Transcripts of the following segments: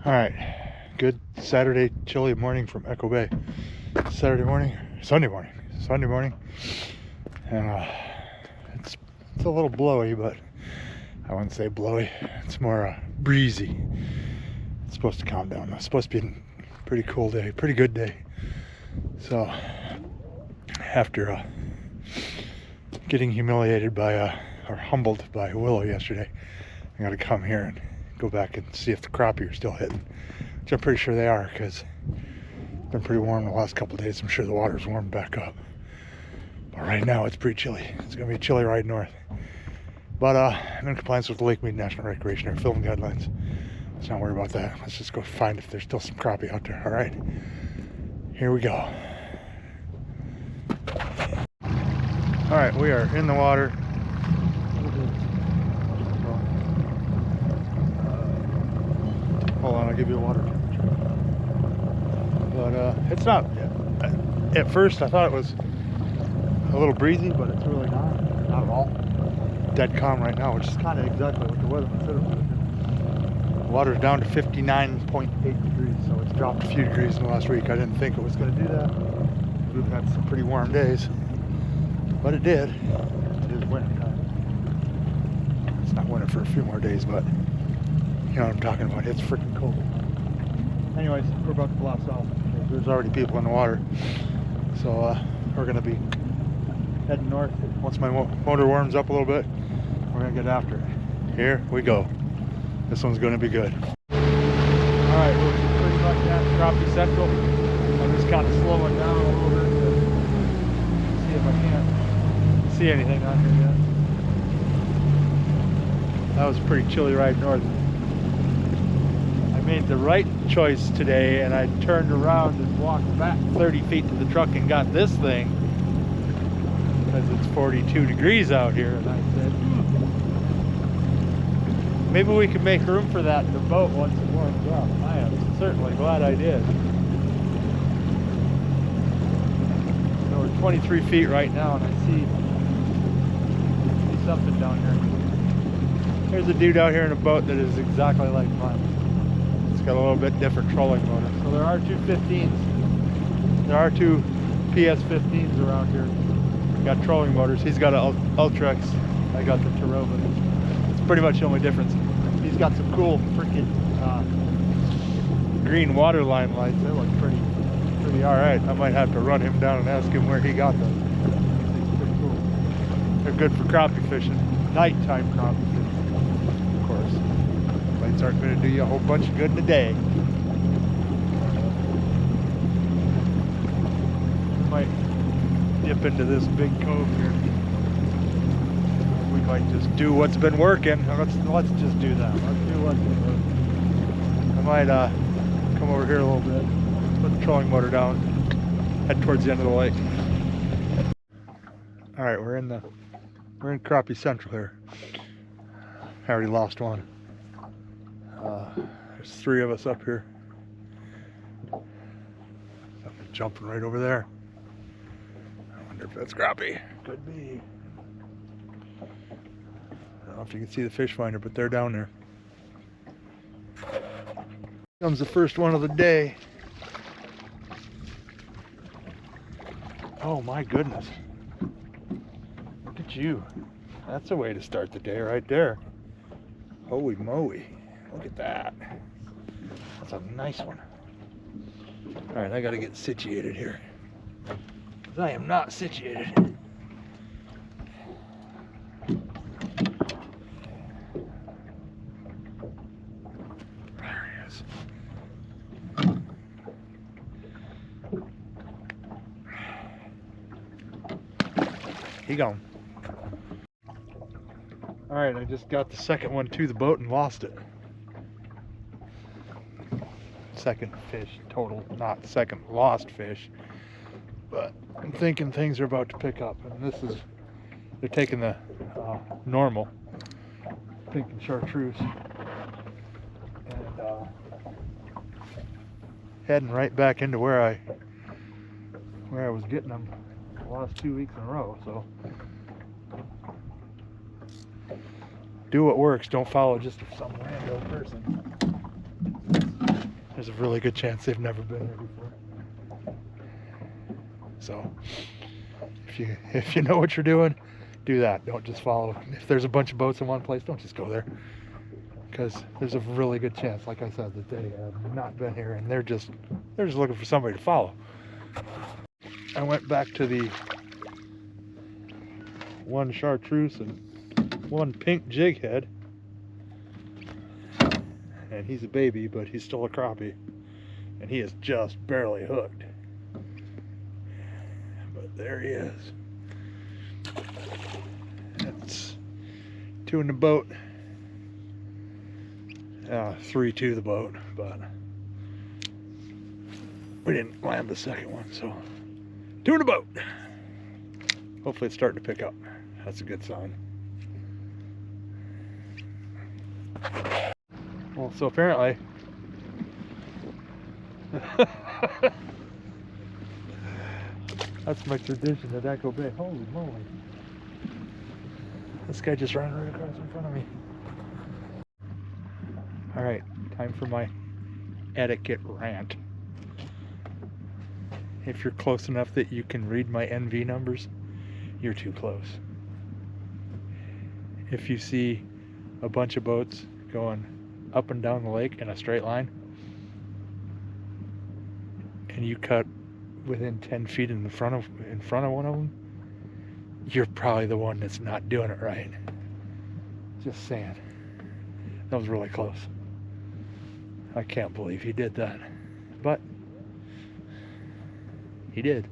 All right, good Saturday chilly morning from Echo Bay. Sunday morning, and it's a little blowy, but I wouldn't say blowy. It's more breezy. It's supposed to calm down. It's supposed to be a pretty cool day, pretty good day. So after getting humiliated by or humbled by Willow yesterday, I got to come here and go back and see if the crappie are still hitting, which I'm pretty sure they are, because it's been pretty warm the last couple of days. I'm sure the water's warmed back up, but right now it's pretty chilly. It's gonna be a chilly ride north, but I'm in compliance with the Lakemead National Recreation Area filming guidelines. Let's not worry about that. Let's just go find if there's still some crappie out there. All right, here we go. All right, we are in the water. Hold on, I'll give you a water temperature. But it's not, at first I thought it was a little breezy, but it's really not at all. Dead calm right now, which is kind of exactly what the weather said it was. The water's down to 59.8 degrees, so it's dropped a few degrees in the last week. I didn't think it was going to do that. We've had some pretty warm days, but it did. It is winter time. It's not winter for a few more days, but you know what I'm talking about. It's freaking cold. Anyways, we're about to blast off. There's already people in the water. So we're going to be heading north. Once my motor warms up a little bit, we're going to get after it. Here we go. This one's going to be good. Alright, we're pretty much at Crappie Central. I'm just kind of slowing down a little bit to see if I can't see anything out here yet. That was a pretty chilly ride north. I made the right choice today, and I turned around and walked back 30 feet to the truck and got this thing because it's 42 degrees out here, and I said, maybe we can make room for that in the boat once it warms up. I am certainly glad I did. So we're 23 feet right now, and I see something down here. There's a dude out here in a boat that is exactly like mine. It's got a little bit different trolling motor. So there are two 15s. There are two PS15s around here. Got trolling motors. He's got an Ultrex. I got the Tarova. It's pretty much the only difference. He's got some cool freaking green water line lights. They look pretty alright. I might have to run him down and ask him where he got them. These pretty cool. They're good for crappie fishing. Nighttime crappie fishing. Of course. Lights aren't going to do you a whole bunch of good in the day. We might dip into this big cove here. We might just do what's been working. Let's just do that. Let's do what's been working. I might come over here a little bit, put the trolling motor down, head towards the end of the lake. All right, we're in Crappie Central here. I already lost one. There's three of us up here. Something jumping right over there. I wonder if that's crappie. Could be. I don't know if you can see the fish finder, but they're down there. Comes the first one of the day. Oh my goodness. Look at you. That's a way to start the day right there. Holy moly. Look at that. That's a nice one. Alright, I gotta get situated here, because I am not situated. There he is. He gone. Alright, I just got the second one to the boat and lost it. Second fish total, not second lost fish, but I'm thinking things are about to pick up, and this is, they're taking the normal pink and chartreuse and heading right back into where I was getting them the last 2 weeks in a row. So do what works, don't follow just some random person. there's a really good chance they've never been here before. So if you know what you're doing, do that. Don't just follow. If there's a bunch of boats in one place, don't just go there, because there's a really good chance, like I said, that they have not been here and they're just looking for somebody to follow. I went back to the one chartreuse and one pink jig head, and he's a baby, but he's still a crappie, and he is just barely hooked. But there he is. That's 2 in the boat, 3 to the boat, but we didn't land the second one, so 2 in the boat. Hopefully it's starting to pick up. That's a good sign. Well, so apparently that's my tradition at Echo Bay. Holy moly. This guy just ran right across in front of me. Alright, time for my etiquette rant. If you're close enough that you can read my NV numbers, you're too close. If you see a bunch of boats going up and down the lake in a straight line, and you cut within 10 feet in front of one of them, you're probably the one that's not doing it right. Just saying. That was really close. I can't believe he did that, but he did.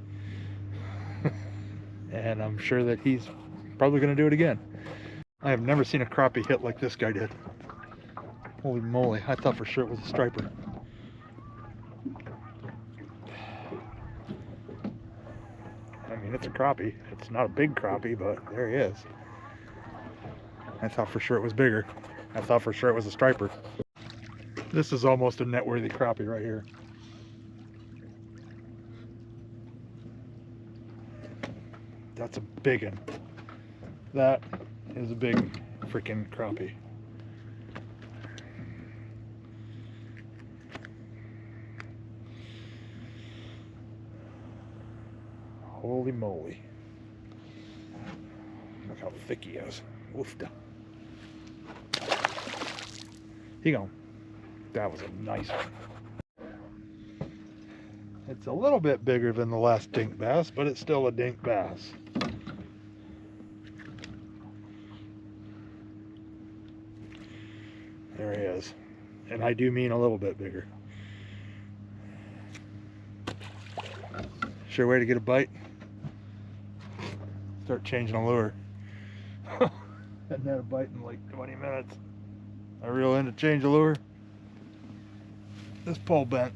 And I'm sure that he's probably going to do it again. I have never seen a crappie hit like this guy did. Holy moly, I thought for sure it was a striper. I mean, it's a crappie. It's not a big crappie, but there he is. I thought for sure it was bigger. I thought for sure it was a striper. This is almost a net-worthy crappie right here. That's a big one. That is a big freaking crappie. Holy moly. Look how thick he is. Woofda. He gone. That was a nice one. It's a little bit bigger than the last dink bass, but it's still a dink bass. There he is. And I do mean a little bit bigger. Sure way to get a bite. Start changing a lure. Hadn't had a bite in like 20 minutes. I reel in to change the lure. This pole bent.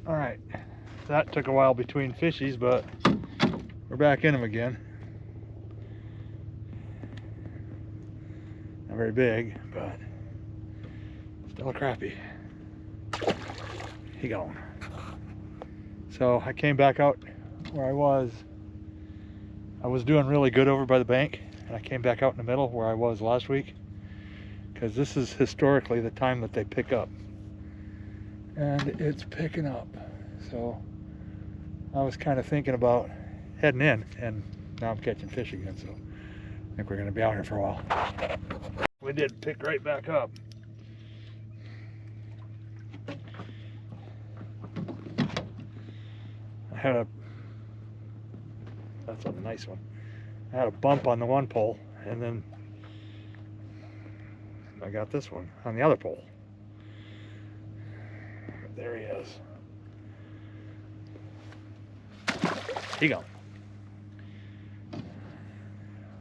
Alright, that took a while between fishies, but we're back in them again. Not very big, but still a crappie. He gone. So I came back out where I was doing really good over by the bank, and I came back out in the middle where I was last week, because this is historically the time that they pick up, and it's picking up. So I was kind of thinking about heading in, and now I'm catching fish again, so I think we're going to be out here for a while. We did pick right back up. That's a nice one. I had a bump on the one pole, and then I got this one on the other pole. There he is. He gone.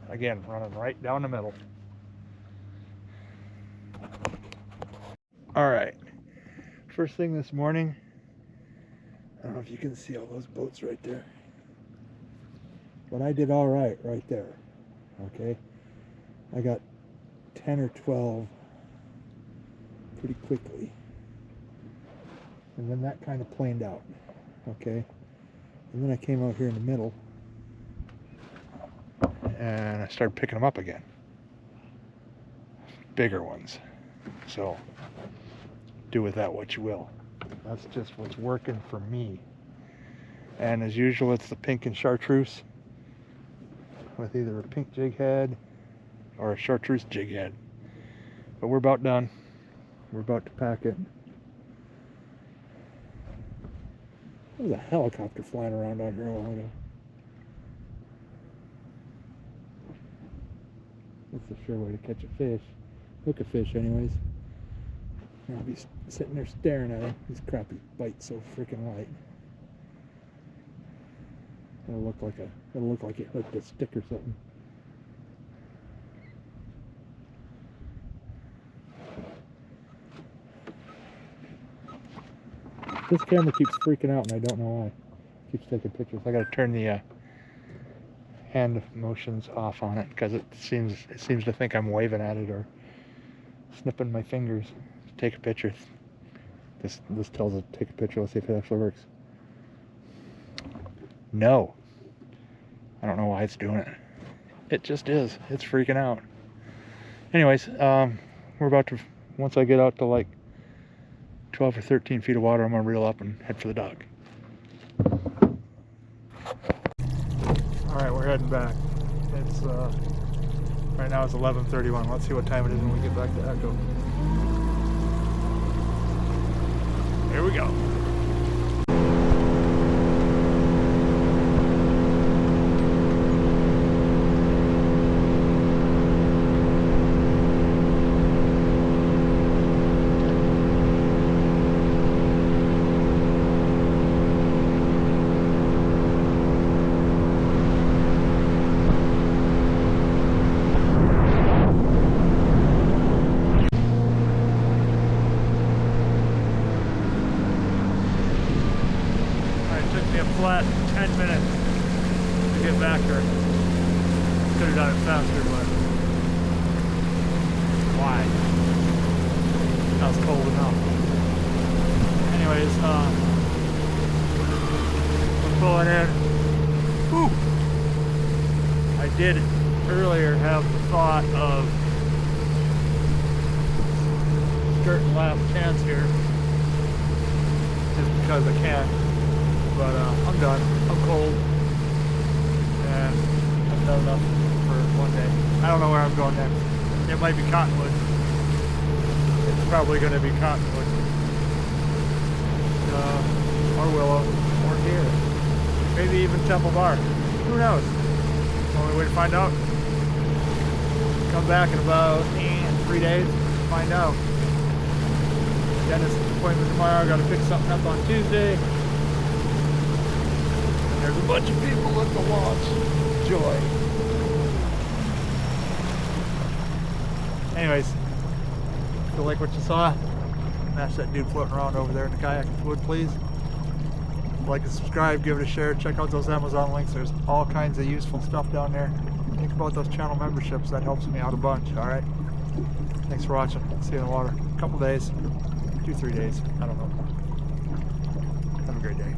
Again, running right down the middle. All right. First thing this morning, I don't know if you can see all those boats right there, but I did all right there. Okay, I got 10 or 12 pretty quickly, and then that kind of planed out. Okay, and then I came out here in the middle and I started picking them up again. Bigger ones. So do with that what you will. That's just what's working for me. And as usual, it's the pink and chartreuse with either a pink jig head or a chartreuse jig head. But we're about done. We're about to pack it. There's a helicopter flying around out here a while ago. That's a sure way to catch a fish. Hook a fish anyways. I'll be sitting there staring at him. These crappy bites so freaking light. It'll look like it hooked a stick or something. This camera keeps freaking out and I don't know why. It keeps taking pictures. I gotta turn the hand motions off on it because it seems to think I'm waving at it or snipping my fingers to take a picture. This tells it to take a picture. Let's see if it actually works. No. I don't know why it's doing it. It just is. It's freaking out. Anyways, we're about to, once I get out to like 12 or 13 feet of water, I'm gonna reel up and head for the dock. Alright, we're heading back. It's right now it's 11:31. Let's see what time it is when we get back to Echo. Here we go. Flat 10 minutes to get back here. Could have done it faster, but why? That was cold enough. Anyways, we're pulling in. Whew. I did earlier have the thought of skirting last chance here, just because I can. But I'm done. I'm cold, and I've done enough for one day. I don't know where I'm going next. It might be Cottonwood. It's probably going to be Cottonwood, or Willow, or here. Maybe even Temple Bar. Who knows? Only way to find out. Come back in about 3 days. Find out. Dentist appointment tomorrow. I got to pick something up on Tuesday. There's a bunch of people at the launch. Joy. Anyways, if you like what you saw, smash that dude floating around over there in the kayak if you would, please. Like and subscribe, give it a share, check out those Amazon links. There's all kinds of useful stuff down there. Think about those channel memberships, that helps me out a bunch, alright? Thanks for watching. See you in the water. A couple days, 2-3 days, I don't know. Have a great day.